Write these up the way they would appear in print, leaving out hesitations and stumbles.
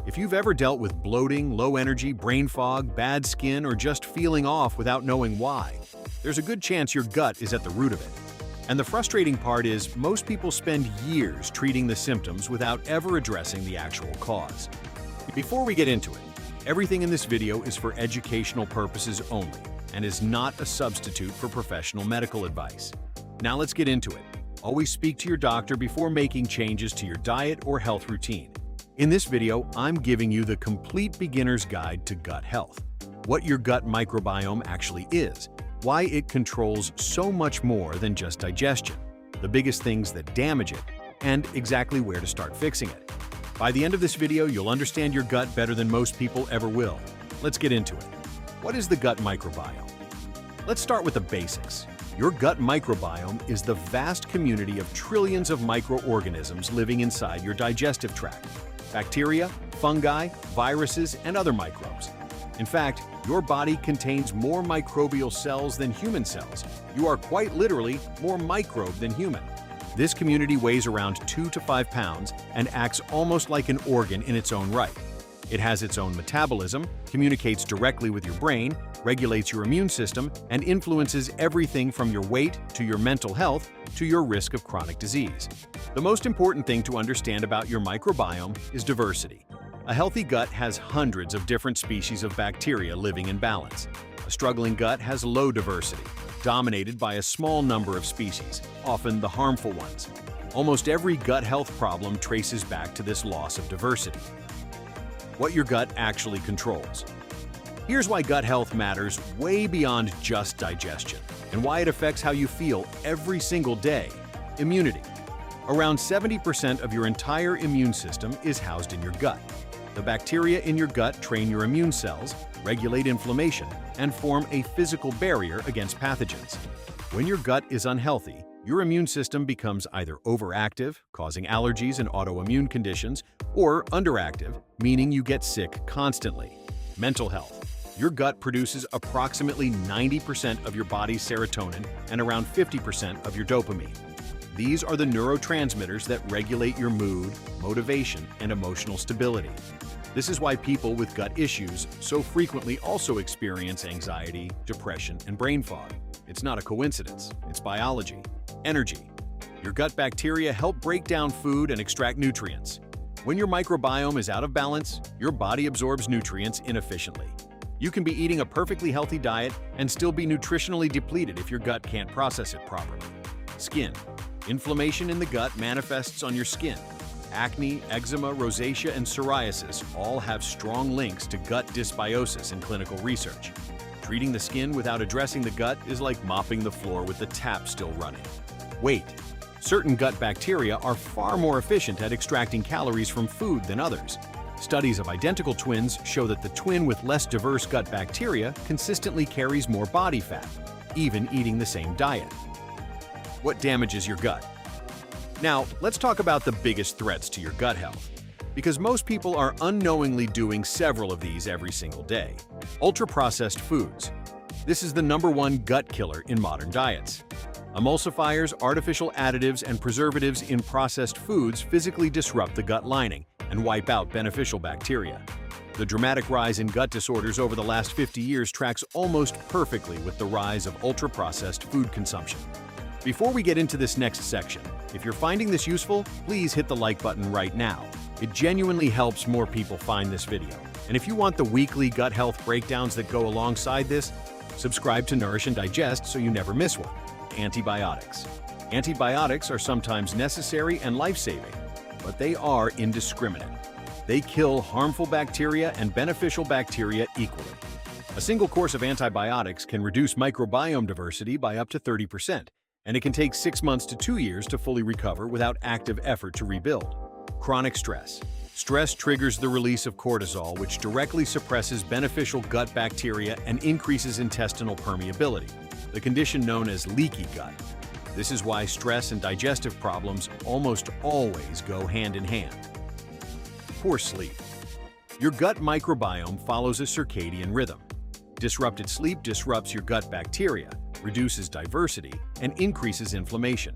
If you've ever dealt with bloating, low energy, brain fog, bad skin, or just feeling off without knowing why, there's a good chance your gut is at the root of it. And the frustrating part is most people spend years treating the symptoms without ever addressing the actual cause. Before we get into it, everything in this video is for educational purposes only and is not a substitute for professional medical advice. Now let's get into it. Always speak to your doctor before making changes to your diet or health routine. In this video, I'm giving you the complete beginner's guide to gut health, what your gut microbiome actually is, why it controls so much more than just digestion, the biggest things that damage it, and exactly where to start fixing it. By the end of this video, you'll understand your gut better than most people ever will. Let's get into it. What is the gut microbiome? Let's start with the basics. Your gut microbiome is the vast community of trillions of microorganisms living inside your digestive tract. Bacteria, fungi, viruses, and other microbes. In fact, your body contains more microbial cells than human cells. You are quite literally more microbe than human. This community weighs around 2 to 5 pounds and acts almost like an organ in its own right. It has its own metabolism, communicates directly with your brain, regulates your immune system, and influences everything from your weight to your mental health to your risk of chronic disease. The most important thing to understand about your microbiome is diversity. A healthy gut has hundreds of different species of bacteria living in balance. A struggling gut has low diversity, dominated by a small number of species, often the harmful ones. Almost every gut health problem traces back to this loss of diversity. What your gut actually controls. Here's why gut health matters way beyond just digestion, and why it affects how you feel every single day. Immunity. Around 70% of your entire immune system is housed in your gut. The bacteria in your gut train your immune cells, regulate inflammation, and form a physical barrier against pathogens. When your gut is unhealthy, your immune system becomes either overactive, causing allergies and autoimmune conditions, or underactive, meaning you get sick constantly. Mental health. Your gut produces approximately 90% of your body's serotonin and around 50% of your dopamine. These are the neurotransmitters that regulate your mood, motivation, and emotional stability. This is why people with gut issues so frequently also experience anxiety, depression, and brain fog. It's not a coincidence, it's biology. Energy. Your gut bacteria help break down food and extract nutrients. When your microbiome is out of balance, your body absorbs nutrients inefficiently. You can be eating a perfectly healthy diet and still be nutritionally depleted if your gut can't process it properly. Skin. Inflammation in the gut manifests on your skin. Acne, eczema, rosacea, and psoriasis all have strong links to gut dysbiosis in clinical research. Treating the skin without addressing the gut is like mopping the floor with the tap still running. Weight. Certain gut bacteria are far more efficient at extracting calories from food than others. Studies of identical twins show that the twin with less diverse gut bacteria consistently carries more body fat, even eating the same diet. What damages your gut? Now, let's talk about the biggest threats to your gut health, because most people are unknowingly doing several of these every single day. Ultra-processed foods. This is the #1 gut killer in modern diets. Emulsifiers, artificial additives, and preservatives in processed foods physically disrupt the gut lining and wipe out beneficial bacteria. The dramatic rise in gut disorders over the last 50 years tracks almost perfectly with the rise of ultra-processed food consumption. Before we get into this next section, if you're finding this useful, please hit the like button right now. It genuinely helps more people find this video. And if you want the weekly gut health breakdowns that go alongside this, subscribe to Nourish and Digest so you never miss one. Antibiotics. Antibiotics are sometimes necessary and life-saving, but they are indiscriminate. They kill harmful bacteria and beneficial bacteria equally. A single course of antibiotics can reduce microbiome diversity by up to 30%, and it can take 6 months to 2 years to fully recover without active effort to rebuild. Chronic stress. Stress triggers the release of cortisol, which directly suppresses beneficial gut bacteria and increases intestinal permeability, the condition known as leaky gut. This is why stress and digestive problems almost always go hand in hand. Poor sleep. Your gut microbiome follows a circadian rhythm. Disrupted sleep disrupts your gut bacteria, reduces diversity, and increases inflammation.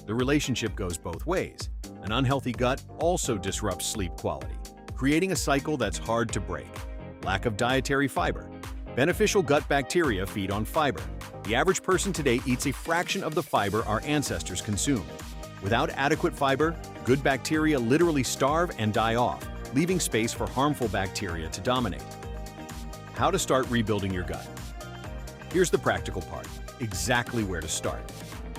The relationship goes both ways. An unhealthy gut also disrupts sleep quality, creating a cycle that's hard to break. Lack of dietary fiber. Beneficial gut bacteria feed on fiber. The average person today eats a fraction of the fiber our ancestors consumed. Without adequate fiber, good bacteria literally starve and die off, leaving space for harmful bacteria to dominate. How to start rebuilding your gut. Here's the practical part, exactly where to start.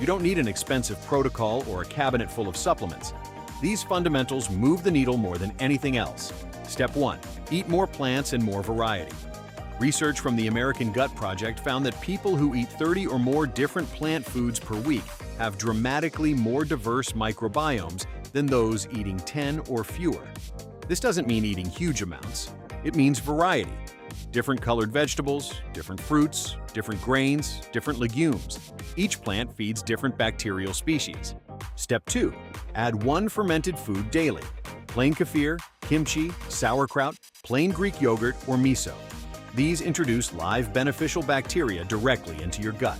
You don't need an expensive protocol or a cabinet full of supplements. These fundamentals move the needle more than anything else. Step 1. Eat more plants and more variety. Research from the American Gut Project found that people who eat 30 or more different plant foods per week have dramatically more diverse microbiomes than those eating 10 or fewer. This doesn't mean eating huge amounts. It means variety. Different colored vegetables, different fruits, different grains, different legumes. Each plant feeds different bacterial species. Step 2. Add one fermented food daily. Plain kefir, kimchi, sauerkraut, plain Greek yogurt, or miso. These introduce live beneficial bacteria directly into your gut.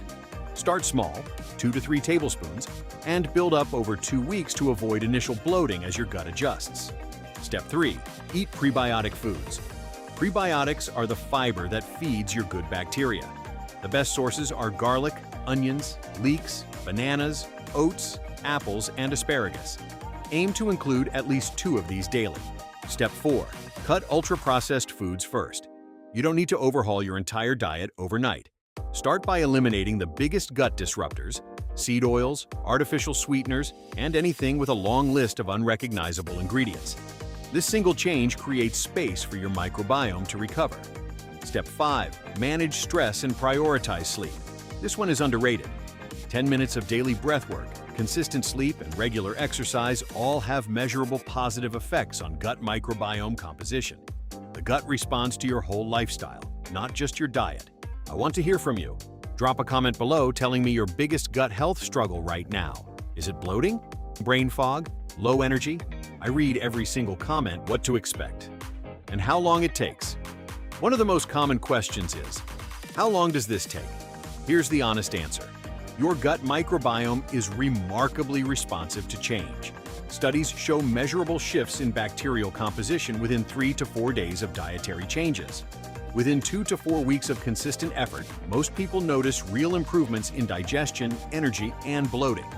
Start small, 2 to 3 tablespoons, and build up over 2 weeks to avoid initial bloating as your gut adjusts. Step 3. Eat prebiotic foods. Prebiotics are the fiber that feeds your good bacteria. The best sources are garlic, onions, leeks, bananas, oats, apples, and asparagus. Aim to include at least 2 of these daily. Step 4. Cut ultra-processed foods first. You don't need to overhaul your entire diet overnight. Start by eliminating the biggest gut disruptors, seed oils, artificial sweeteners, and anything with a long list of unrecognizable ingredients. This single change creates space for your microbiome to recover. Step 5. Manage stress and prioritize sleep. This one is underrated. 10 minutes of daily breath work, consistent sleep, and regular exercise all have measurable positive effects on gut microbiome composition. The gut responds to your whole lifestyle, not just your diet. I want to hear from you. Drop a comment below telling me your biggest gut health struggle right now. Is it bloating? Brain fog? Low energy? I read every single comment. What to expect and how long it takes. One of the most common questions is, how long does this take? Here's the honest answer. Your gut microbiome is remarkably responsive to change. Studies show measurable shifts in bacterial composition within 3 to 4 days of dietary changes. Within 2 to 4 weeks of consistent effort, most people notice real improvements in digestion, energy, and bloating.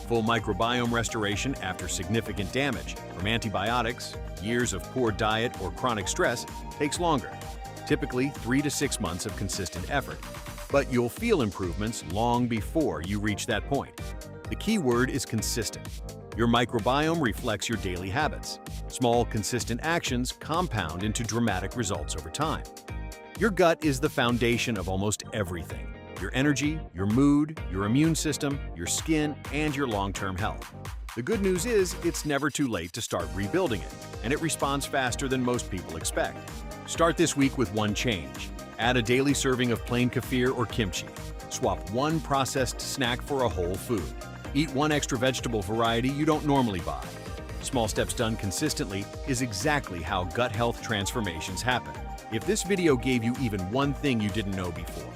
Full microbiome restoration after significant damage from antibiotics, years of poor diet, or chronic stress takes longer, typically 3 to 6 months of consistent effort. But you'll feel improvements long before you reach that point. The key word is consistent. Your microbiome reflects your daily habits. Small, consistent actions compound into dramatic results over time. Your gut is the foundation of almost everything. Your energy, your mood, your immune system, your skin, and your long-term health. The good news is it's never too late to start rebuilding it, and it responds faster than most people expect. Start this week with one change. Add a daily serving of plain kefir or kimchi. Swap one processed snack for a whole food. Eat one extra vegetable variety you don't normally buy. Small steps done consistently is exactly how gut health transformations happen. If this video gave you even one thing you didn't know before,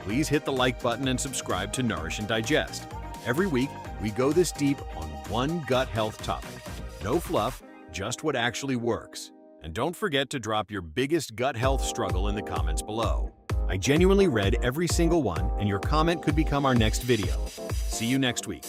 please hit the like button and subscribe to Nourish and Digest. Every week, we go this deep on one gut health topic. No fluff, just what actually works. And don't forget to drop your biggest gut health struggle in the comments below. I genuinely read every single one, and your comment could become our next video. See you next week.